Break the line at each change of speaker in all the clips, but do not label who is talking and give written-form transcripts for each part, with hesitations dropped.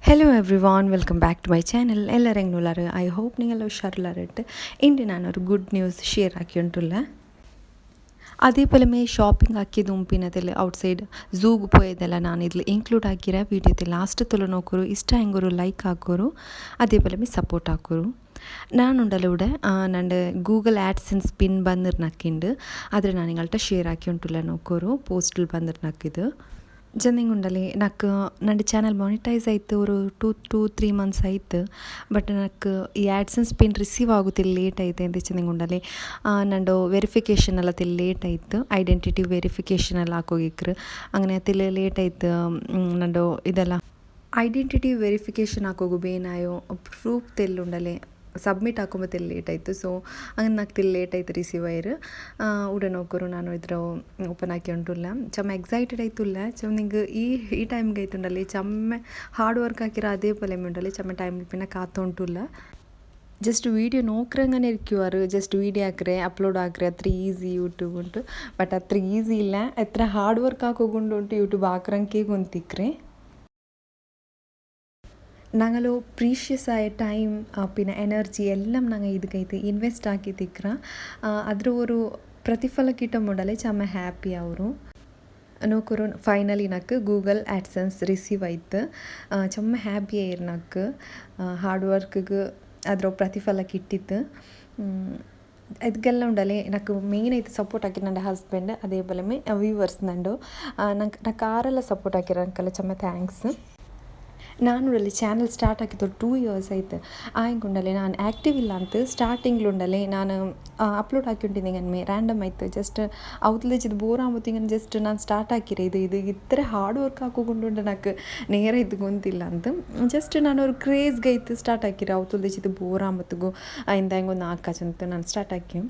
Hello everyone, welcome back to my channel. ಎಲ್ಲರೂ ಹೆಂಗೆ I hope ನೀವೆಲ್ಲ ಹುಷಾರಿಲ್ಲರಟ್ಟು. ಇಂದು ನಾನೊരു ಗುಡ್ ನ್ಯೂಸ್ ಶೇರ್ ಆಕಿ ಉಂಟುಲ್ಲ. അതേപോലെ ഷോപ്പിംഗ് ആക്കിയത് ഉമ്പിനതിൽ ഔട്ട്സൈഡ് സൂഗ് പോയതെല്ലാം ഞാൻ ഇതിൽ ഇൻക്ലൂഡ് ആക്കിയ വീഡിയോത്തിൽ ലാസ്റ്റ് തുല നോക്കൂ. ഇഷ്ട ಹೆಂಗರು ಲೈಕ್ ಹಾಕೋರು, അതേപോലെ ಸಪೋರ್ಟ್ ಹಾಕೋರು. ನಾನುಂಡಲ್ಲ ഇവിടെ ನಂದು ಗೂಗಲ್ ಆ್ಯಡ್ಸೆನ್ಸ್ ಪಿನ್ ಬಂದಿರ್ನಕ್ಕಿಂಡು, ಆದರೆ ನಾನು ನಿங்கள்ட்ட ಶೇರ್ ಆಕಿ ಉಂಟುಲ್ಲ ನೋಕೋರು. ಪೋಸ್ಟಲ್ ಬಂದಿರ್ನಕ್ಕಿದು ಜಂದಿಂಗ್ ಉಂಡಲ್ಲಿ నాకు ನಂದು ಚಾನಲ್ ಮಾನಿಟೈಸ್ ಆಯಿತು ഒരു 2-3 ಮಂತ್ಸ್ ಆಯಿತು. ಬಟ್ నాకు ಈ ಆ್ಯಡ್ಸೆನ್ಸ್ ಪಿನ್ ರಿಸೀವ್ ಆಗುತ್ತಿಲ್ಲ, ಲೇಟ್ ಆಯಿತು ಅಂತ ಚಂದಿಂಗ್ ಉಂಡಲ್ಲಿ. ನಂದು ವೆರಿಫಿಕೇಷನ್ ಎಲ್ಲ ತಿಲ್ ಲೇಟ್ ಆಯಿತು, ಐಡೆಂಟಿಟಿ ವೆರಿಫಿಕೇಷನ್ ಎಲ್ಲ ಹಾಕೋಗಿಕ್ರು. അങ്ങനെ ತಿಲ್ ಲೇಟ್ ಆಯಿತು. ನಂದು ಇದೆಲ್ಲ ಐಡೆಂಟಿಟಿ ವೆರಿಫಿಕೇಷನ್ ಹಾಕೋಗು ಬೇನಾಯೋ ಪ್ರೂಫ್ ತೆಲ್ಲುಂಡಲೆ ಸಬ್ಮಿಟ್ ಹಾಕೊಂಬತ್ತೆ ಲೇಟ್ ಆಯಿತು. ಸೊ ಹಂಗೆ ನಾಲ್ಕು ಲೇಟ್ ಆಯಿತು ರಿಸೀವ್ ಆಯ್ರು. ಉಡ ನೋಕೋರು ನಾನು ಇದ್ರ ಓಪನ್ ಹಾಕಿ ಉಂಟುಲ್ಲ. ಚಮ್ಮ ಎಕ್ಸೈಟೆಡ್ ಆಯ್ತುಲ್ಲ. ಚಮ್ಮ ನಿಂಗೆ ಈ ಟೈಮ್ಗೆ ಆಯ್ತುಂಡಲ್ಲಿ ಚಮ್ಮ ಹಾರ್ಡ್ ವರ್ಕ್ ಹಾಕಿರೋ ಅದೇ ಪೊಲೆ ಉಂಡಲ್ಲಿ ಚಮ್ಮ ಟೈಮ್ ಪಿನ್ನ ಕಾತು ಉಂಟುಲ್ಲ. ಜಸ್ಟ್ ವೀಡಿಯೋ ನೋಕ್ರಂಗನೆ ಇರ್ಕ್ಯುವಾರು, ಜಸ್ಟ್ ವೀಡಿಯೋ ಹಾಕ್ರೆ ಅಪ್ಲೋಡ್ ಹಾಕ್ರೆ ಅത്ര ಈಸಿ ಯೂಟ್ಯೂಬ್ ಉಂಟು. ಬಟ್ ಅത്ര ಈಸಿ ಇಲ್ಲ, ಎತ್ರ ಹಾರ್ಡ್ ವರ್ಕ್ ಹಾಕೋಗುಂಡು ಉಂಟು ಯೂಟ್ಯೂಬ್ ಹಾಕ್ರಂಗೆ ಗೊಂತಿಕ್ರೆ. ഞങ്ങൾ പ്രീഷ്യസ് ആയ ടൈം പിന്നെ എനർജി എല്ലാം ഞങ്ങൾ ಇದಕ್ಕೈತೆ ಇನ್ವೆಸ್ಟ್ ಆಕಿತಿಕ್ರ ಅದ್ರ ഒരു ಪ್ರತಿಫಲ ಕಿಟ್ಟಮುಂಡಲೆ ಚಮ್ಮ ಹ್ಯಾಪಿ ಅವರು ನೋಕರು. ಫೈನಲಿ ನಕ್ಕು ಗೂಗಲ್ ಆ್ಯಡ್ಸೆನ್ಸ್ ರಿಸೀವ್ ಆಯ್ತು. ಚಮ್ಮ ಹ್ಯಾಪಿ ಆಯ್ರು ನಕ್ಕು. ಹಾರ್ಡ್ ವರ್ಕ್ಗೆ ಅದ್ರ ಪ್ರತಿಫಲ ಕಿಟ್ಟಿತ್ತು. ಇದಕ್ಕೆಲ್ಲ ಉಂಡಲೆ నాకు మెయిన్ అయితే సపోర్ట్ ఆకిరు ನನ್ನ హస్బెండ్, അതേപോലെ వ్యూవర్స్ ನಂಡು నాకు ಆರೆಲ್ಲ ಸಪೋರ್ಟ್ ಆಕಿರ ಅಂಕಲ್ಲ ಚಮ್ಮ ಥ್ಯಾಂಕ್ಸ್. ನಾನು ಅಲ್ಲಿ ಚಾನಲ್ ಸ್ಟಾರ್ಟ್ ಆಗಿದ್ದು 2 ಇಯರ್ಸ್ ಆಯ್ತು. ಆಯ್ಗುಂಡಲೆ ನಾನು ಆ್ಯಕ್ಟಿವ್ ಇಲ್ಲ ಅಂತ ಸ್ಟಾರ್ಟಿಂಗ್ಲುಂಡಲೆ ನಾನು ಅಪ್ಲೋಡ್ ಹಾಕಿ ಉಂಟಿದ್ದೆ ರ್ಯಾಂಡಮ್ ಆಯಿತು. ಜಸ್ಟ್ ಅವತ್ತಲೇಜಿದ್ದು ಬೋರ್ ಆಗುತ್ತಿಂಗ ಜಸ್ಟ್ ನಾನು ಸ್ಟಾರ್ಟ್ ಹಾಕಿರೆ ಇದು ಇത്ര ಹಾರ್ಡ್ ವರ್ಕ್ ಹಾಕೋಗೊಂಡು నాకు ನೇರ ಇದು ಗೊಂತಿಲ್ಲ ಅಂತ ಜಸ್ಟ್ ನಾನು ಅವ್ರ ಕ್ರೇಜ್ಗೆ ಆಯ್ತು ಸ್ಟಾರ್ಟ್ ಹಾಕಿರೆ. ಅವತ್ತಲೇಜಿದ್ದು ಬೋರ್ ಆಗುತ್ತಿಗೂ ಇಂದ ಹೆಂಗೊಂದು ಹಾಕಂತ ನಾನು ಸ್ಟಾರ್ಟ್ ಹಾಕಿ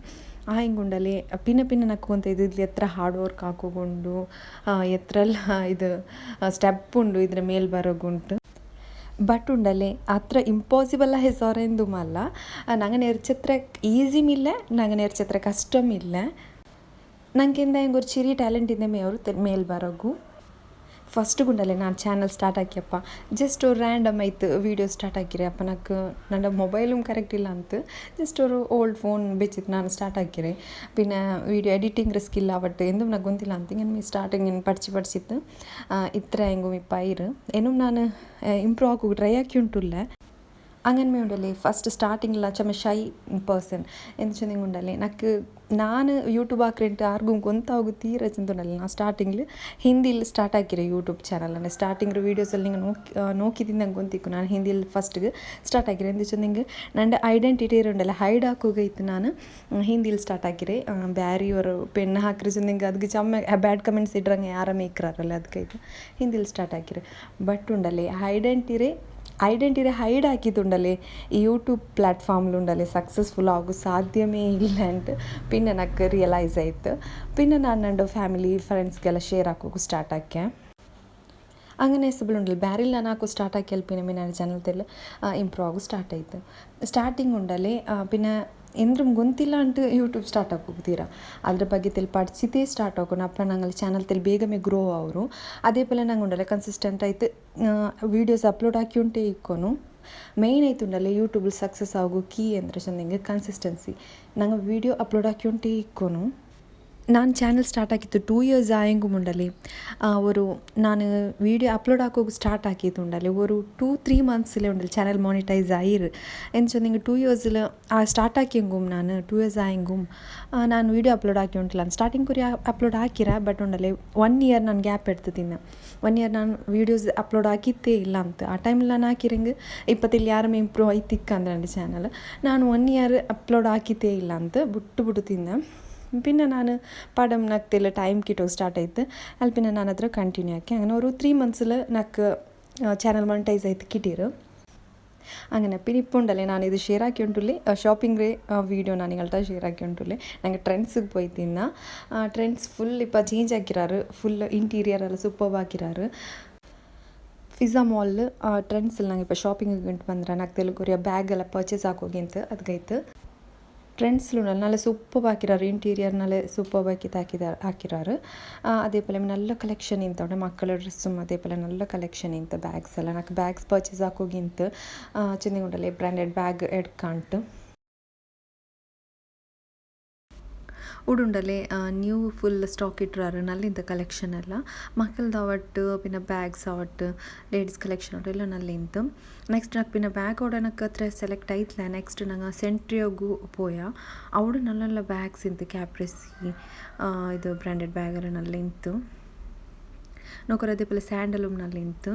ಹಿಂಗುಂಡಲೆ ಪಿನ್ನ ನಕ್ಕು ಅಂತ ಇದು ಎತ್ರ ಹಾರ್ಡ್ ವರ್ಕ್ ಹಾಕೋಗೊಂಡು ಎತ್ರೆಲ್ಲ ಇದು ಸ್ಟೆಪ್ ಉಂಡು ಇದ್ರ ಮೇಲೆ ಬರೋಗುಂಟು. ಬಟ್ ಉಂಡಲೆ ಅത്ര ಇಂಪಾಸಿಬಲ್ ಹೆಸರೆಂದು ಮಲ್ಲ. ನಂಗೆ ನೆರ್ಚತ್ರ ಈಸಿಮಿಲ್ಲ, ನಂಗೆ ನೆರ್ಚತ್ರ ಕಷ್ಟಮಿಲ್ಲ. ನಂಗೆಂದ ಹೆಂಗೆ ஒரு ಚಿರಿ ಟ್ಯಾಲೆಂಟ್ ಇದೆ ಅವರು ಮೇಲ್ ಬರೋಗು. ಫಸ್ಟ್ ಗುಂಡಲೆ ನಾನು ಚಾನಲ್ ಸ್ಟಾರ್ಟ್ ಹಾಕಿಯಪ್ಪ ಜಸ್ಟ್ ஒரு ರ್ಯಾಂಡಮ್ ಆಯ್ತು ವೀಡಿಯೋ ಸ್ಟಾರ್ಟ್ ಹಾಕಿರೆ. ಅಪ್ಪ నాకు ನನ್ನ ಮೊಬೈಲು ಕರೆಕ್ಟ್ ಇಲ್ಲ ಅಂತ ಜಸ್ಟ್ ஒரு ಓಲ್ಡ್ ಫೋನ್ ಬೆಚ್ಚಿತ್ತು ನಾನು ಸ್ಟಾರ್ಟ್ ಹಾಕಿರೆ. പിന്നെ വീഡിയോ എഡിറ്റിംഗ് സ്കിൽ ആവട്ടെ എന്തും నాకు ಗೊತ್ತಿಲ್ಲ ಅಂತ ഇങ്ങനെ ಸ್ಟಾರ್ಟಿಂಗ್ ಏನು പഠിച്ചിತ್ತು ഇത്ര ಹೆಂಗೂ ಪೈರು ಏನು ನಾನು ಇಂಪ್ರೂವ್ ಆಗೋಗಿ ಟ್ರೈ ಹಾಕಿ ಉಂಟುಲ್ಲ. അങ്ങനെ ഉണ്ടല്ലേ ഫസ്റ്റ് സ്റ്റാർട്ടിങ്ങിൽ ചമ്മ ഷൈ പേഴ്സൺ എന്ന് ചെന്നിങ്ങുണ്ടല്ലേ నాకు ನಾನು ಯೂಟ್ಯೂಬ್ ಹಾಕ್ರೆಂಟು ಆರ್ಗೂ ಗೊಂತಾಗು ತೀರ ಚಂದುಂಡಲ್ಲ. ನಾನು ಸ್ಟಾರ್ಟಿಂಗ್ಲು ಹಿಂದಿಲಿ ಸ್ಟಾರ್ಟ್ ಹಾಕಿರೆ ಯೂಟ್ಯೂಬ್ ಚಾನಲ್. ಅಂದರೆ ಸ್ಟಾರ್ಟಿಂಗ್ ವೀಡಿಯೋಸಲ್ಲಿ ನಿಂಗೆ ನೋಕಿದ್ದೀನಿ ನಂಗೆ ಗೊಂತಿಕ್ಕು. ನಾನು ಹಿಂದಿಲಿ ಫಸ್ಟ್ಗೆ ಸ್ಟಾರ್ಟ್ ಹಾಕಿರೆ ಎಂದು ನಿಂಗೆ ನನ್ನ ಐಡೆಂಟಿಟಿ ಉಂಡಲ್ಲ ಹೈಡ್ ಹಾಕೋಗೈತು. ನಾನು ಹಿಂದಿಲಿ ಸ್ಟಾರ್ಟ್ ಹಾಕಿರೆ ಬ್ಯಾರಿಯವರು ಪೆನ್ ಹಾಕಿರೆ ನಿಂಗೆ ಅದಕ್ಕೆ ಚಮ್ಮ ಬ್ಯಾಡ್ ಕಮೆಂಟ್ಸ್ ಇಡ್ರಂಗೆ ಯಾರ ಮೇಕ್ರಾರಲ್ಲ ಅದಕ್ಕೈತು ಹಿಂದಿಲಿ ಸ್ಟಾರ್ಟ್ ಹಾಕಿರೆ. ಬಟ್ ಉಂಡಲ್ಲೇ ಐಡೆಂಟಿಟಿ ಹೈಡ್ ಹಾಕಿದ್ದುಂಡಲೆ ಈ ಯೂಟ್ಯೂಬ್ ಪ್ಲ್ಯಾಟ್ಫಾರ್ಮ್ಲುಂಡಲೆ ಸಕ್ಸಸ್ಫುಲ್ ಆಗು ಸಾಧ್ಯವೇ ಇಲ್ಲ ಅಂತ പിന്നെ నాకు ರಿಯಲೈಸ್ ಆಯಿತು. പിന്നെ ನಾನು ನನ್ನ ಫ್ಯಾಮಿಲಿ ಫ್ರೆಂಡ್ಸ್ಗೆಲ್ಲ ಶೇರ್ ಹಾಕೋಕು ಸ್ಟಾರ್ಟ್ ಹಾಕ್ಯ. അങ്ങനെ ഉണ്ടല്ലോ ಬ್ಯಾರಿಲ್ ನಾನು ಹಾಕೋ ಸ್ಟಾರ್ಟ್ ಹಾಕಿ പിന്നെ ನನ್ನ ಚಾನಲ್ದೆಲ್ಲ ಇಂಪ್ರೂವ್ ಆಗು ಸ್ಟಾರ್ಟ್ ಆಯಿತು. ಸ್ಟಾರ್ಟಿಂಗ್ ಉಂಡಲೆ പിന്നെ ಎಂದ್ರೂ ಗೊತ್ತಿಲ್ಲ ಅಂತ ಯೂಟ್ಯೂಬ್ ಸ್ಟಾರ್ಟ್ ಆಗೋಗ್ತೀರಾ. ಅದ್ರ ಬಗ್ಗೆ ತೆಲ್ പഠിച്ചിട്ടേ ಸ್ಟಾರ್ಟ್ ಆಗೋಣ ಅಪ್ಪ ನಂಗೆ ಚಾನಲ್ ತೆಲ್ ಬೇಗಮೇ ಗ್ರೋ ಅವರು. അതേപോലെ ನಂಗೆ ಉಂಡಲೆ ಕನ್ಸಿಸ್ಟೆಂಟ್ ಆಯ್ತು ವೀಡಿಯೋಸ್ ಅಪ್ಲೋಡ್ ಹಾಕಿ ಉಂಟೇ ಇಕ್ಕೋನು. മെയിൻ ആയിട്ടുണ്ടല്ലേ യൂട്യൂബിൽ സക്സസ് ആകൂ കീ എന്താ വെച്ചെങ്കിൽ കൺസിസ്റ്റൻസി. ഞങ്ങൾ വീഡിയോ അപ്ലോഡ് ആക്കി കൊണ്ടേ ഇരിക്കുന്നു. ನಾನು ಚಾನಲ್ ಸ್ಟಾರ್ಟ್ ಆಗಿತ್ತು 2 ಇಯರ್ಸ್ ಆಯಂಗೂ ಉಂಡಲ್ಲಿ ഒരു ನಾನು ವೀಡಿಯೋ ಅಪ್ಲೋಡ್ ಹಾಕೋಗು ಸ್ಟಾರ್ಟ್ ಹಾಕಿದ್ದು ಉಂಡಲ್ಲಿ ഒരു 2-3 ಮಂತ್ಸಲ್ಲೇ ಉಂಡಲ್ಲಿ ಚಾನಲ್ ಮಾನಿಟೈಸ್ ಆಯಿರು. ಎಂದು ನಿಂಗೆ 2 ಇಯರ್ಸಿൽ ಸ್ಟಾರ್ಟ್ ಹಾಕಿಂಗೂ ನಾನು 2 ಇಯರ್ಸ್ ಆಯಂಗೂ ನಾನು ವೀಡಿಯೋ ಅಪ್ಲೋಡ್ ಹಾಕಿ ಉಂಟಿಲ್ಲ. ಸ್ಟಾರ್ಟಿಂಗ್ ಕುರಿ ಅಪ್ಲೋಡ್ ಹಾಕಿರ ಬಟ್ ಉಂಡಲ್ಲಿ 1 ಇಯರ್ ನಾನು ಗ್ಯಾಪ್ ಇಡ್ತಿದ್ದಿನ. 1 ಇಯರ್ ನಾನು ವೀಡಿಯೋಸ್ ಅಪ್ಲೋಡ್ ಹಾಕಿತ್ತೇ ಇಲ್ಲ ಅಂತ. ಆ ಟೈಮಲ್ಲಿ ನಾನು ಹಾಕಿರಂಗೆ ಇಪ್ಪತ್ತಿಲ್ಲಿ ಯಾರಮ್ಮೆ ಇಂಪ್ರೂವ್ ಆಯ್ತಿಕ್ಕ ಅಂದ್ರೆ ನನ್ನ ಚಾನಲ್. ನಾನು 1 ಇಯರ್ ಅಪ್ಲೋಡ್ ಹಾಕಿತ್ತೇ ಇಲ್ಲ ಅಂತ ಬಿಟ್ಟು ತಿಂದೆ. പിന്നെ ഞാൻ പടം നക്തിൽ ടൈം കിട്ടോ സ്റ്റാർട്ട് ആയിട്ട് ಅಲ್ಲಿ പിന്നെ ನಾನು ಅದರ ಕಂಟಿನ್ಯೂ ಆಕಿ അങ്ങനെ ഒരു 3 ಮಂತ್ಸಿൽ నాకు ಚಾನಲ್ ಮಾನಿಟೈಸ್ ಆಯ್ತು ಕಿಟ್ಟಿರು. അങ്ങനെ പിന്നെ ഇപ്പോൾ ഉണ്ടല്ലേ ನಾನು ಇದು ಶೇರ್ ಹಾಕಿ ಉಂಟುಲ್ಲಿ ಶಾಪಿಂಗ್ ವೀಡಿಯೋ ನಾನು ನಿಗಳ್ತಾ ಶೇರ್ ಹಾಕಿ ಉಂಟುಲ್ಲಿ. ನಂಗೆ ಟ್ರೆಂಡ್ಸಿಗೆ പോയിത്തിನ್ನ ಟ್ರೆಂಡ್ಸ್ ಫುಲ್ ಇಪ್ಪ ಚೇಂಜ್ ಹಾಕಿರಾರು. ಫುಲ್ ಇಂಟೀರಿಯರ್ ಎಲ್ಲ ಸೂಪರ್ಬ್ ಹಾಕಿರಾರು. ಪಿಜ್ಜಾ ಮಾಲ್ ಟ್ರೆಂಡ್ಸಲ್ಲಿ ನಂಗೆ ഇപ്പോൾ ಶಾಪಿಂಗ್ ಬಂದ್ರೆ నాకు తెలుగు ಬ್ಯಾಗ್ ಎಲ್ಲ ಪರ್ಚೇಸ್ ಹಾಕೋಗಿ ಅಂತ ಅದಕ್ಕೈತು. ಟ್ರೆಂಡ್ಸ್ಲು നല്ല സൂപ്പർ ആക്കിറാറ് ಇಂಟೀರಿಯರ್ നല്ല സൂപ്പർ ആക്കിയിട്ട് ಹಾಕಿರಾರು അതേപോലെ നല്ല ಕಲೆಕ್ಷನ್ ಇಂತ ಉಂಟು ಮಕ್ಕಳ ಡ್ರೆಸ್സും അതേപോലെ നല്ല ಕಲೆಕ್ಷನ್ ಇಂತ ಬ್ಯಾಗ್ಸ್ ಎಲ್ಲ నాకు ಬ್ಯಾಗ್ಸ್ ಪರ್ಚೇಸ್ ಹಾಕೋಗಿಂತ ಚೆಂದಿಗುಂಡಲೆ ಬ್ರ್ಯಾಂಡೆಡ್ ಬ್ಯಾಗ್ ಎಡ್ಕಾಂಟು ഉടുണ്ടല്ലേ ന്യൂ ഫുൾ സ്റ്റോക്ക് ഇട്ടാറ് നല്ല ಇಂಥ ಕಲೆಕ್ಷನ್ ಎಲ್ಲ ಮಕ್ಕಳದ್ದು ಆವಟ್ಟು പിന്നെ ಬ್ಯಾಗ್ಸ್ ಆವಟ್ಟು ಲೇಡೀಸ್ ಕಲೆಕ್ಷನ್ ಆವಟ್ಟು ಎಲ್ಲ നല്ല ಇಂತ ನೆಕ್ಸ್ಟ್ నాకు പിന്നെ ಬ್ಯಾಗ್ ഓടെ నాకు അത്ര സെലക്ട് ആയിട്ടില്ല നെക്സ്റ്റ് ഞങ്ങൾ സെൻട്രിയോഗു പോയാ അവിടെ നല്ല നല്ല ಬ್ಯಾಗ್ಸ್ ಇಂತ ಕ್ಯಾಪ್ರಿಸಿ ಇದು ಬ್ರ್ಯಾಂಡೆಡ್ ಬ್ಯಾಗ್ ಎಲ್ಲ നല്ല ಇಂತು നോക്കറ അതേപോലെ ಸ್ಯಾಂಡലും നല്ല ಇಂತು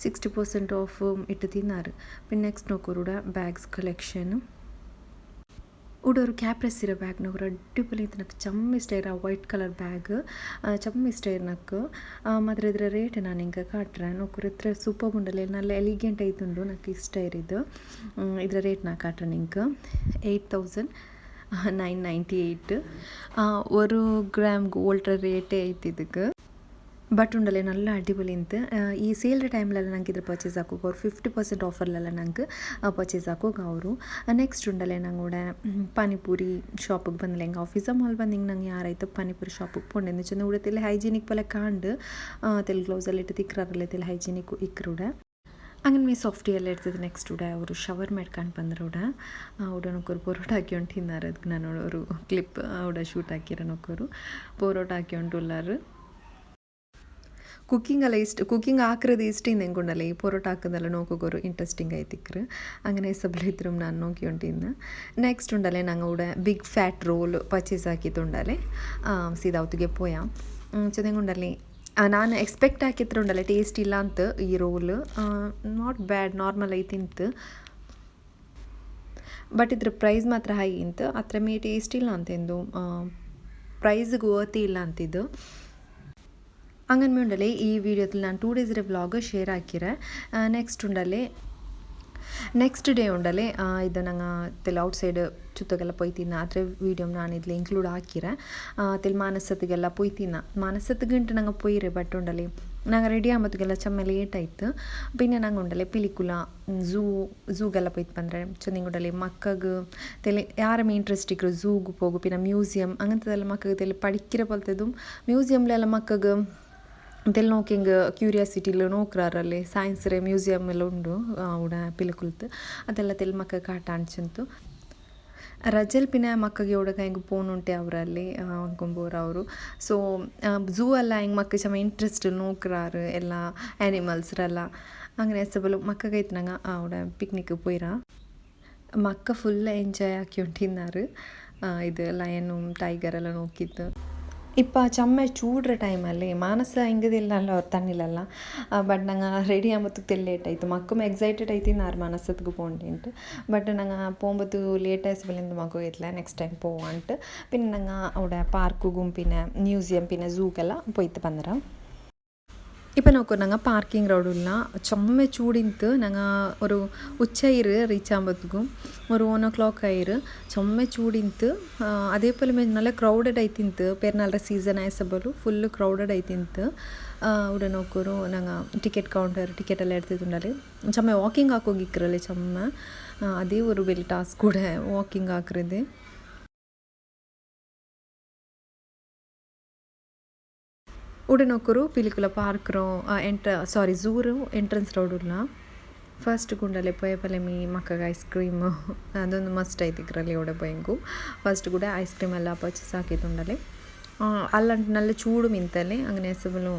60% ഓഫ് ഇട്ട് തിന്നാറ് പിന്നെ നെക്സ്റ്റ് നോക്കൂടെ ಬ್ಯಾಗ್ಸ್ ಕಲೆಕ್ಷನ್ ഒരു ക്യാപ്രസ് ഇರೋ ಬ್ಯಾಗ್ ನೋಡ್ರೆ ಅಡ್ಡಿಪೊಲಿ ಇತ್ತು నాకు ಚಮ್ಮ ಇಷ್ಟ ಇರೋ ವೈಟ್ ಕಲರ್ ಬ್ಯಾಗ್ ಚಮ್ಮ ಇಷ್ಟ ಇರೋ నాకు ಮಾತ್ರ ಇದರ ರೇಟ್ ನಾನು ಹಿಂಗೆ ಕಾಟ್ರೆ ನೋಡ್ರೆ ಇത്ര ಸೂಪರ್ ಉಂಡಲ್ಲ നല്ല ಎಲಿಗೆಂಟ್ ಆಯ್ತುಂಡು నాకు ಇಷ್ಟ ಇರಿದ್ದು ಇದರ ರೇಟ್ ನಾ ಕಾಟ್ರೆ ನಿಂಗೆ 8,998 ഒരു ഗ്രാം ഗോൾഡ് ರೇಟೇ ಐತಿ ಇದಕ್ಕೆ ಬಟ್ ಉಂಡಲೆ നല്ല ಅಡ್ಡಿಪೊಲಿ ಇಂತು ಈ ಸೇಲ್ ಟೈಮ್ಲೆಲ್ಲ ನಂಗೆ ಇದ್ರ ಪರ್ಚೇಸ್ ಹಾಕೋಕೆ ಅವ್ರು 50% ಆಫರ್ಲೆಲ್ಲ ನಂಗೆ ಪರ್ಚೇಸ್ ಹಾಕೋಕೆ ಅವರು ನೆಕ್ಸ್ಟ್ ಉಂಡಲೆ ನಂಗೆ ಪಾನಿಪೂರಿ ಶಾಪಿಗೆ ಬಂದಿಲ್ಲ ಹೆಂಗೆ ಆಫೀಸ ಮಾಲ್ ಬಂದು ಹಿಂಗೆ ನಂಗೆ ಯಾರಾಯ್ತು ಪಾನಿಪೂರಿ ಶಾಪಿಗೆ ಪೋಂಡೆ ಚೆಂದ ಉಡತಿಲ್ಲ ಹೈಜೀನಿಕ್ ಪಲ ಕಾಂಡು ತೆಲ್ ಗ್ಲೌಸಲ್ಲಿ ಇಟ್ಟು ತಿಕ್ಕಾರಲ್ಲ ತೆಲ್ ಹೈಜೀನಿಕ್ ಇಕ್ಕರುಡ അങ്ങനെ മീ സോഫ്റ്റ് ಎಲ್ಲ ಇರ್ತದೆ ನೆಕ್ಸ್ಟ್ ಉಡ ಅವರು ಶವರ್ ಮಾಡ್ಕೊಂಡು ಬಂದ್ರೆ ಉಡ ನೋಕೋರು ಪೊರೋಟ ಹಾಕ್ಕೊಂಡು ತಿನ್ನಾರು ಅದಕ್ಕೆ ನಾನು ಅವರು ಕ್ಲಿಪ್ ಉಡ ಶೂಟ್ ಹಾಕಿರೋ ನೋಕೋರು ಪೊರೋಟ ಹಾಕ್ಕೊಂಡು ಉಲ್ಲಾರು ಕುಕ್ಕಿಂಗ್ ಎಲ್ಲ ಇಷ್ಟ ಕುಕ್ಕಿಂಗ್ ಹಾಕಿರೋದು ಇಷ್ಟ ಹೆಂಗುಂಡಲ್ಲ ಈ ಪೊರೋಟ ಹಾಕೋದೆಲ್ಲ ನೋಕೋಗೋರು ಇಂಟ್ರೆಸ್ಟಿಂಗ್ ಆಯ್ತಿಕ್ರು അങ്ങനെ ಸಬ್ಲಿದ್ರು ನಾನು നോക്കിക്കൊണ്ടിരുന്നു നെക്സ്റ്റ് ഉണ്ടല്ലേ ഞങ്ങളുടെ ബിഗ് ഫാറ്റ് റോൾ പർച്ചേസ് ആക്കിയിട്ടുണ്ടല്ലേ സീതാവത്തിಗೆ പോയാ ചെന്നങ്ങുണ്ടല്ലേ ನಾನು ಎಕ್ಸ್ಪೆಕ್ಟ್ ಹಾಕಿದ್ರೆ ಉಂಡಲ್ಲ ಟೇಸ್ಟ್ ಇಲ್ಲ ಅಂತ ಈ ರೋಲ್ ನಾಟ್ ಬ್ಯಾಡ್ ನಾರ್ಮಲ್ ಐತಿಂತು ಬಟ್ ಇದ್ರ ಪ್ರೈಸ್ ಮಾತ್ರ ಹೈ ಇಂತು ಅತ್ರ ಮೇ ಟೇಸ್ಟ್ ಇಲ್ಲ ಅಂತೆಂದು ಪ್ರೈಸ್ಗೆ ವರ್ತಿ ಇಲ್ಲ ಅಂತಿದ್ದು അങ്ങനെ ഉണ്ടല്ലേ ഈ വീഡിയോത്തിൽ ഞാൻ 2 ഡേയ്സിൻ്റെ വ്ളോഗ് ഷെയർ ആക്കിയത് ನೆಕ್ಸ್ಟ್ ಡೇ ಉಂಡಲೆ ಇದು ನಂಗೆ ತೆಲ್ ಔಟ್ಸೈಡ್ ಚುತ್ತಗೆಲ್ಲ ಪೊಯ್ತಿನ ಅದ್ರ ವೀಡಿಯೋ ನಾನು ಇದ್ಲಿ ಇನ್ಕ್ಲೂಡ್ ಹಾಕಿರೆ ತೆಲ್ ಮಾನಸತ್ತಿಗೆಲ್ಲ ಪೊಯ್ತಿನ ಮಾನಸತ್ತಿಗಂಟು ನಂಗೆ ಪೊಯ್ರೆ ಬಟ್ ಉಂಡಲೆ ನಂಗೆ ರೆಡಿ ಆಗೋತ್ತಿಗೆಲ್ಲ ಚಮ್ಮ ಲೇಟ್ ಆಯ್ತು പിന്നെ ನಂಗೆ ಉಂಡಲೆ ಪಿಲಿಕುಲ ಝೂಗೆಲ್ಲ ಪೊಯ್ತು ಬಂದರೆ ಚೆಂದಿಂಗುಂಡಲೆ ಮಕ್ಕಗೆ ತೆಲೆ ಯಾರಮ್ಮ ಇಂಟ್ರೆಸ್ಟ್ ಇಕ್ಕರು ಝೂಗೆ ಹೋಗು പിന്നെ ಮ್ಯೂಸಿಯಂ അങ്ങനത്തെಲ್ಲ ಮಕ್ಕಗೆ ತೆಲೆ പഠിக்கிற പോലത്തേതും ಮ್ಯೂಸಿಯಂಲೆಲ್ಲ ಮಕ್ಕಗೆ ಇದೆಲ್ಲ ನೋക്കി ಹಿಂಗೆ ಕ್ಯೂರಿಯಾಸಿಟಿಲಿ ನೋಕ್ರಾರಲ್ಲಿ ಸೈನ್ಸ್ ರೇ ಮ್ಯೂಸಿಯಮ್ ಎಲ್ಲ ಉಂಡು ಉಡ ಪಿಲುಕುಲ್ತು ಅದೆಲ್ಲ ತೆಲ್ ಮಕ್ಕ ಕಾಟ ಅನ್ಸಂತು ರಜಲ್ ಪಿನ ಮಕ್ಕಗೆ ಉಡಗ ಹಿಂಗೆ ಫೋನ್ ಉಂಟೆ ಅವರಲ್ಲಿ ಅಂಕೊಂಬೋರು ಅವರು ಸೊ ಝೂ ಎಲ್ಲ ಹಿಂಗೆ ಮಕ್ಕ ಚಮ್ಮ ಇಂಟ್ರೆಸ್ಟ್ ನೋಕ್ರಾರು ಎಲ್ಲ ಆ್ಯನಿಮಲ್ಸ್ರೆಲ್ಲ അങ്ങനെ ಎಸಬಲು ಮಕ್ಕಗೈತು ನಂಗೆ ಅವಡ ಪಿಕ್ನಿಕ್ ಪೋಯ್ರ ಮಕ್ಕ ಫುಲ್ ಎಂಜಾಯ್ ಹಾಕಿ ಉಂಟಿದ್ದಾರೆ ಇದು ಲಯನು ಟೈಗರ್ ಎಲ್ಲ ನೋಕಿತ್ತು ಇಪ್ಪ ಚಮ್ಮ ಚೂಡ್ರ ಟೈಮಲ್ಲಿ ಮಾನಸ ಹಿಂಗದಿಲ್ಲ ಅಲ್ಲ ಅವ್ರು ತಣ್ಣಿಲ್ಲಲ್ಲ ಬಟ್ ನಂಗೆ ರೆಡಿ ಆಂಬತ್ತಕ್ಕೆ ಲೇಟ್ ಆಯಿತು ಮಕ್ಕಳು ಎಕ್ಸೈಟೆಡ್ ಐತಿನಾರು ಮಾನಸತ್ಗೆ പോണ്ടേಂಟು ಬಟ್ ನಂಗೆ പോകുമ്പത്ത് ലേറ്റ് ആയതിലിಂದ മക്ക ഇല്ല നെക്സ്റ്റ് ടൈം പോവാണ്ട് പിന്നെ ഞങ്ങൾ അവിടെ പാർക്കും പിന്നെ മ്യൂസിയം പിന്നെ സൂക്കെಲ್ಲ പോയിട്ട് ಬಂದ್ರ ഇപ്പം നോക്കൂ ഞങ്ങൾ പാർക്കിംഗ് റോഡില്ല ചുമ ചൂടിന്ത് ഞങ്ങൾ ഒരു ഉച്ചയിര് റീച്ച് ആകുമ്പോഴത്തേക്കും ഒരു 1 o'clock ആയിര് ചുമ ചൂടിന്ത് അതേപോലെ നല്ല ಕ್ರೌಡೆಡ್ ಐತಿಂತು ಪೆರ್ನಾಲ್ರ ಸೀಸನ್ ಆಯ್ಸಬಲು ಫುಲ್ ಕ್ರೌಡೆಡ್ ಐತಿಂತು ഇവിടെ നോക്കൊരു ഞങ്ങൾ ടിക്കറ്റ് കൗണ്ടർ ടിക്കറ്റ് എല്ലാം എടുത്തിട്ടുണ്ടല്ലേ ചുമ വാക്കിംഗ് ಹಾಕೋಗಿಕ್ರಲ್ಲೇ ചുമ അതേ ഒരു വലിയ ടാസ്ക് കൂടെ ವಾಕಿಂಗ್ ಹಾಕ್ರದೆ ಉಡನೊಕ್ಕರು ಪಿಲಿಕುಲ ಪಾರ್ಕ್ರು ಝೂರು ಎಂಟ್ರೆನ್ಸ್ ರೋಡುಲ್ಲ ಫಸ್ಟ್ ಗುಂಡಲೆ ಪೊಯಪಲೆಮಿ ಮಕ್ಕಗೆ ಐಸ್ ಕ್ರೀಮ್ ಅದೊಂದು ಮಸ್ಟ್ ಐತಿಕ್ರಲ್ಲಿ ಉಡೆ ಪೊಯಂಗು ಫಸ್ಟ್ ಕೂಡ ಐಸ್ ಕ್ರೀಮ್ ಎಲ್ಲ ಪರ್ಚೇಸ್ ಹಾಕಿತ್ತುಂಡಲೆ ಅಲ್ಲಂಟು നല്ല ചൂട് ಮಿಂತಲೆ അങ്ങനെ ಎಸಬಲು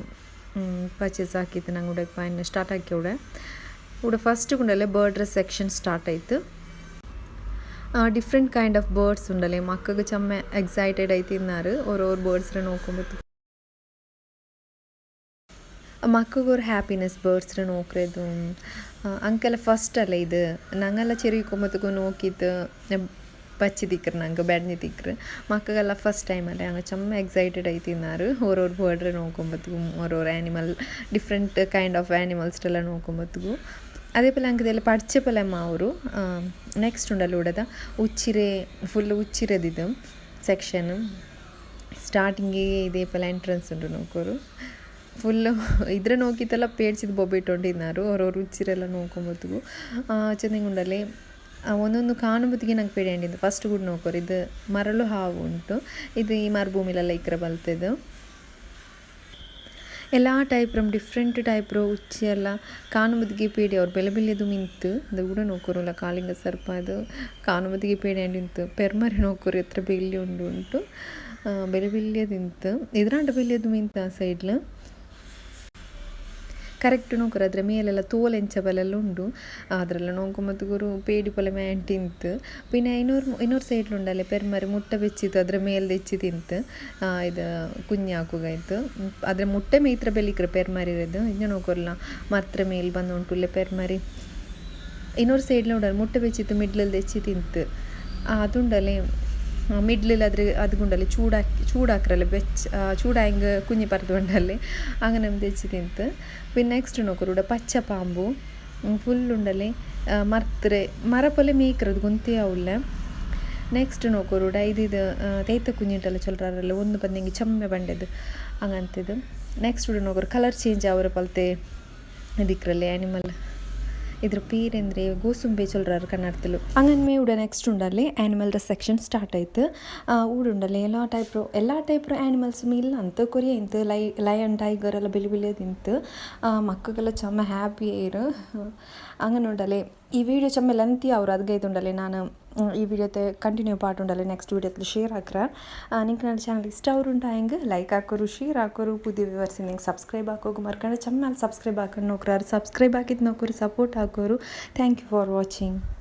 ಪರ್ಚೇಸ್ ಹಾಕಿತ್ತು ನಂಗೆ ಉಡೆ ಪೈನ ಸ್ಟಾರ್ಟ್ ಹಾಕಿ ಉಡೆ ಫಸ್ಟ್ ಗುಂಡಲೆ ಬರ್ಡ್ ಸೆಕ್ಷನ್ ಸ್ಟಾರ್ಟ್ ಆಯಿತು ಡಿಫ್ರೆಂಟ್ ಕೈಂಡ್ ಆಫ್ ಬರ್ಡ್ಸ್ ಉಂಡಲೆ ಮಕ್ಕಗೆ ಚಮ್ಮ ಎಕ್ಸೈಟೆಡ್ ಐತಿన్నారు ಓರೋರು ಬರ್ಡ್ಸ್ರ ನೋಡ್ಕೊಂಬತ್ತು ಮಕ್ಕಗೊರು ಹ್ಯಾಪಿನೆಸ್ ಬರ್ಡ್ಸ್ರ ನೋಕ್ರೆದು ಅಂಕೆಲ್ಲ ಫಸ್ಟ್ ಅಲ್ಲ ಇದು ನಂಗೆಲ್ಲ ಚೆರಿಕೊಂಬತ್ತಗೂ ನೋಕಿತ್ತು ಬಚ್ಚಿ ತಿಕ್ಕ್ರು ನಂಗೆ ಬೆಡ್ನಿ ತಿಕ್ಕ್ರು ಮಕ್ಕಗೆಲ್ಲ ಫಸ್ಟ್ ಟೈಮಲ್ಲೇ ಹಂಗೆ ಚಮ್ಮ ಎಕ್ಸೈಟೆಡ್ ಐತಿన్నారు ಓರೋರು ಬರ್ಡ್ರೆ ನೋಡ್ಕೊಂಬತ್ತಗೂ ಓರೋರು ಆ್ಯನಿಮಲ್ ಡಿಫ್ರೆಂಟ್ ಕೈಂಡ್ ಆಫ್ ಆ್ಯನಿಮಲ್ಸ್ರೆಲ್ಲ ನೋಡ್ಕೊಂಬತ್ತಗೂ അതേപോലെ ഞങ്ങൾക്കിതെല്ലാം പഠിച്ചപ്പോഴമ്മ ಅವರು ನೆಕ್ಸ್ಟ್ ಉಂಡಲ್ಲ ಉಡದ ಉಚ್ಚಿರೆ ಫುಲ್ ಉಚ್ಚಿರದಿದ್ದು ಸೆಕ್ಷನ್ ಸ್ಟಾರ್ಟಿಂಗಿಗೆ ಇದೇಪಲ್ಲ ಎಂಟ್ರೆನ್ಸ್ ಉಂಟು ನೋಕೋರು ಫುಲ್ಲು ಇದ್ರೆ ನೋಕಿತ್ತೆಲ್ಲ ಪೇಡ್ಸಿದ್ದು ಬೊಬ್ಬಿಟ್ಟೊಂಡಿದ್ದಾರೆ ಅವ್ರವ್ರು ಉಚ್ಚಿರೆಲ್ಲ ನೋಡ್ಕೊಂಬತ್ತಿಗೂ ಚೆಂದಂಗುಂಡಲ್ಲಿ ಒಂದೊಂದು ಕಾಣುಬತ್ತಿಗೆ ನಂಗೆ ಪೇಡಿಯಂಡಿದ್ದು ಫಸ್ಟ್ ಕೂಡ ನೋಕೋರು ಇದು ಮರಳು ಹಾವು ಉಂಟು ಇದು ಈ ಮರುಭೂಮಿಲೆಲ್ಲ ಇಕ್ಕರೆ ಬಲ್ತೆದು ಎಲ್ಲ ಟೈಪ್ ಡಿಫ್ರೆಂಟ್ ಟೈಪ್ ಉಚ್ಚಿ ಎಲ್ಲ ಕಾಣುಬದಿಗೆ ಪೇಡಿ ಅವ್ರು ಬೆಲೆ ಬೆಲೆದು ಮಿಂತು ಅದು ಕೂಡ ನೋಕೋರಲ್ಲ ಕಾಳಿಂಗ ಸರ್ಪ ಅದು ಕಾಣುಬದಿಗೆ ಪೇಡಿ ಅಂಡಿಂತು ಪೆರ್ಮರಿ ನೋಕೋರು ಎತ್ರ ಬೆಲ್ಲಿ ಉಂಟು ಬೆಲೆ ಬೆಲ್ಲಿಯದಿಂತು ಎದುರಾಂಟ ಬೆಲ್ಲಿಯದು ಮಿಂತ ಆ ಸೈಡ್ಲು ಕರೆಕ್ಟ್ ನೋಕರು ಅದರ ಮೇಲೆಲ್ಲ ತೋಲೆಂಚ ಬಲೆಲ್ಲ ಉಂಡು ಅದರೆಲ್ಲ ನೋಕೊಂಬತ್ತು ಗುರು ಪೇಡಿ ಪೊಲೆ ಮ್ಯಾಂಟಿಂತು ಪಿನ್ನ ಇನ್ನೂರು ಸೈಡ್ಲು ಉಂಡಲ್ಲೇ ಪೆರ್ಮರಿ ಮುಟ್ಟೆ ಬೆಚ್ಚಿತ್ತು ಅದರ ಮೇಲೆ ತೆಚ್ಚಿ ತಿಂತು ಇದು ಕುഞ്ഞ് ಹಾಕುಗಾಯ್ತು ಅದರ ಮುಟ್ಟೆ ಮೇತ್ರ ಬೆಲಿಕ್ರೆ ಪೆರ್ಮರಿ ಇರೋದು ಇನ್ನು ನೋಕೋರ್ಲ ಮಾತ್ರ ಮೇಲೆ ಬಂದು ಉಂಟುಲ್ಲೆ ಪೆರ್ಮರಿ ಇನ್ನೂರು ಸೈಡ್ಲು ಉಂಡಲ್ಲ ಮುಟ್ಟೆ ಬೆಚ್ಚಿತ್ತು ಮಿಡ್ಲಲ್ಲಿ ತೆಚ್ಚಿ ತಿಂತು അതുണ്ടല്ലേ മിഡിലിൽ അതുകൊണ്ടല്ലേ ചൂടാക്കറല്ലേ ചൂടായെങ്കിൽ കുഞ്ഞി പറത്തുകൊണ്ടല്ലേ അങ്ങനെ തെച്ച് തിന്ത് പിന്നെ നെക്സ്റ്റ് നോക്കൂ ഇവിടെ പച്ചപ്പാമ്പു ഫുള്ളുണ്ടല്ലേ മര പോലെ മേയ്ക്കറದು ಗೊಂತೆ ಅವಲ್ಲ ನೆಕ್ಸ್ಟ್ ನೋಕೋರುಡ ಇದು ತೈತ ಕುഞ്ഞിಟ್ಟಲ್ಲ ಚೊಲ್ರಾರಲ್ಲ ಒಂದು ಬಂದಂಗೆ ಚಮ್ಮೆ ಬಂಡೆದು ಹಂಗಂತಿದ್ದು ನೆಕ್ಸ್ಟ್ ಕೂಡ ನೋಕೋರು ಕಲರ್ ಚೇಂಜ್ ಅವರ ಪಲ್ತೆ ಇದಕ್ರಲ್ಲೇ ಆ್ಯನಿಮಲ್ ಇದ್ರ പേരെಂದ್ರೆ ಗೋಸುಂಬೆ ಚೊಲ್ರಾರು ಕನ್ನಡದಲ್ಲೂ ಹಂಗನ್ಮೇ ಉಡ ನೆಕ್ಸ್ಟ್ ಉಂಡಲ್ಲಿ ಆ್ಯನಿಮಲ್ದ ಸೆಕ್ಷನ್ ಸ್ಟಾರ್ಟ್ ಆಯ್ತು ಊಡುಂಡಲ್ಲಿ ಎಲ್ಲ ಟೈಪ್ರು ಆ್ಯನಿಮಲ್ಸ್ ಇಲ್ಲ ಅಂತ ಕೊರಿಯ ಇಂತು ಲಯನ್ ಟೈಗರ್ ಎಲ್ಲ ಬೆಲೆ ಬೆಲೆದಿಂತು ಮಕ್ಕಳೆಲ್ಲ ಚಮ್ಮ ಹ್ಯಾಪಿ ಇರು അങ്ങനെ ഉണ്ടല്ലേ ഈ വീഡിയോ ചമ്മ ലെങ്തി ആവും അത് കഴിഞ്ഞുണ്ടല്ലേ ഞാൻ ഈ വീഡിയോത്തെ ಕಂಟಿನ್ಯೂ ಪಾರ್ಟ್ ಉಂಡಲ್ಲ ನೆಕ್ಸ್ಟ್ ವೀಡಿಯೋದಲ್ಲಿ ಶೇರ್ ಹಾಕ್ರೆ ನಿಂಗೆ ನನ್ನ ಚಾನಲ್ ಇಷ್ಟ ಅವ್ರುಂಟಾಯಂಗೆ ಲೈಕ್ ಹಾಕೋರು ಶೇರ್ ಹಾಕೋರು ಪುದಿಯ ವ್ಯೂವರ್ಸ್ ನಿಂಗೆ ಸಬ್ಸ್ಕ್ರೈಬ್ ಹಾಕೋದು ಮರ್ಕೊಂಡು ಚಮ್ಮಲ್ಲಿ ಸಬ್ಸ್ಕ್ರೈಬ್ ಹಾಕೊಂಡು ನೋಕ್ರಾರು ಸಬ್ಸ್ಕ್ರೈಬ್ ಹಾಕಿದ್ದು ನೋಕೋರು ಸಪೋರ್ಟ್ ಹಾಕೋರು ಥ್ಯಾಂಕ್ ಯು ಫಾರ್ ವಾಚಿಂಗ್